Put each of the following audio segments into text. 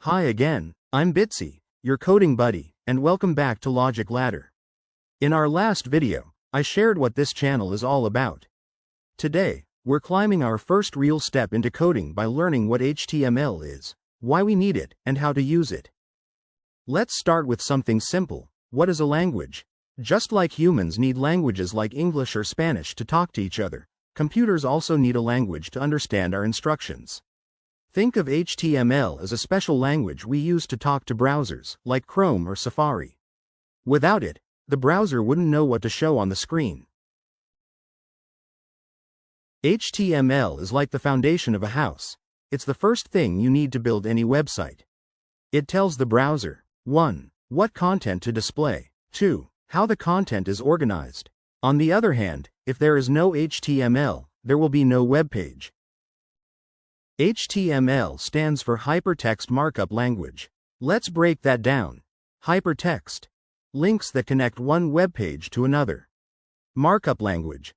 Hi again, I'm Bitsy, your coding buddy, and welcome back to Logic Ladder. In our last video, I shared what this channel is all about. Today, we're climbing our first real step into coding by learning what HTML is, why we need it, and how to use it. Let's start with something simple. What is a language? Just like humans need languages like English or Spanish to talk to each other, computers also need a language to understand our instructions. Think of HTML as a special language we use to talk to browsers, like Chrome or Safari. Without it, the browser wouldn't know what to show on the screen. HTML is like the foundation of a house. It's the first thing you need to build any website. It tells the browser, 1. What content to display, 2. How the content is organized. On the other hand, if there is no HTML, there will be no web page. HTML stands for Hypertext Markup Language. Let's break that down. Hypertext. Links that connect one web page to another. Markup language.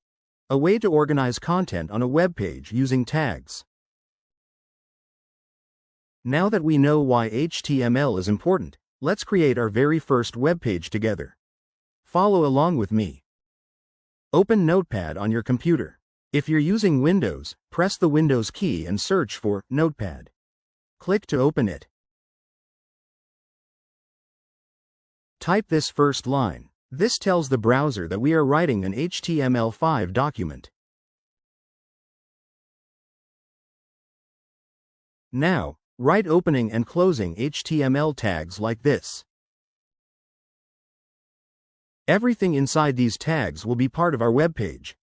A way to organize content on a web page using tags. Now that we know why HTML is important, let's create our very first web page together. Follow along with me. Open Notepad on your computer. If you're using Windows, press the Windows key and search for Notepad. Click to open it. Type this first line. This tells the browser that we are writing an HTML5 document. Now, write opening and closing HTML tags like this. Everything inside these tags will be part of our web page.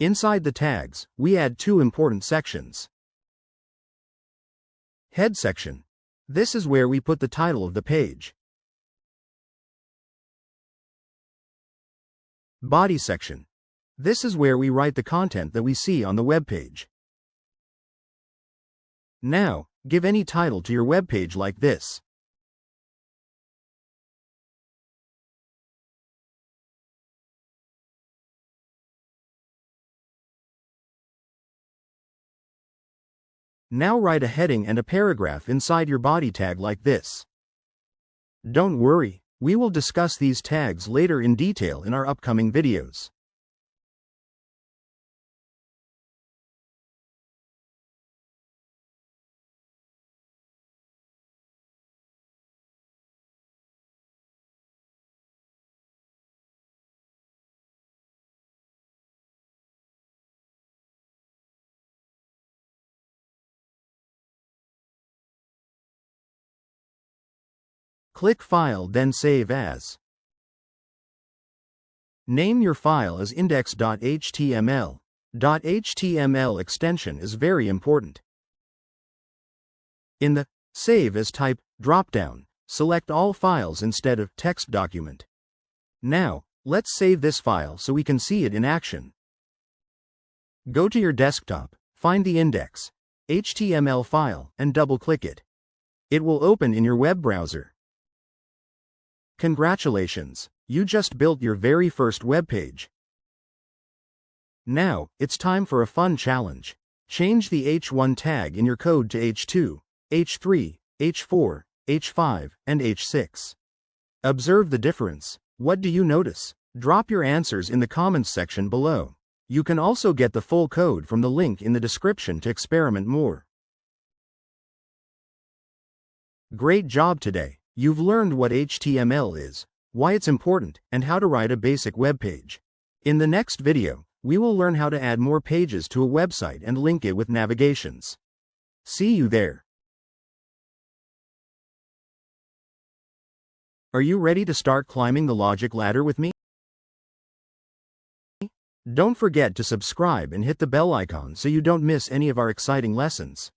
Inside the tags, we add two important sections. Head section. This is where we put the title of the page. Body section. This is where we write the content that we see on the web page. Now, give any title to your web page like this. Now write a heading and a paragraph inside your body tag like this. Don't worry, we will discuss these tags later in detail in our upcoming videos. Click File, then Save As. Name your file as index.html. .html extension is very important. In the Save As type dropdown, select all files instead of text document. Now, let's save this file so we can see it in action. Go to your desktop, find the index.html file, and double-click it. It will open in your web browser. Congratulations, you just built your very first web page. Now, it's time for a fun challenge. Change the H1 tag in your code to H2, H3, H4, H5, and H6. Observe the difference. What do you notice? Drop your answers in the comments section below. You can also get the full code from the link in the description to experiment more. Great job today. You've learned what HTML is, why it's important, and how to write a basic web page. In the next video, we will learn how to add more pages to a website and link it with navigations. See you there. Are you ready to start climbing the logic ladder with me? Don't forget to subscribe and hit the bell icon so you don't miss any of our exciting lessons.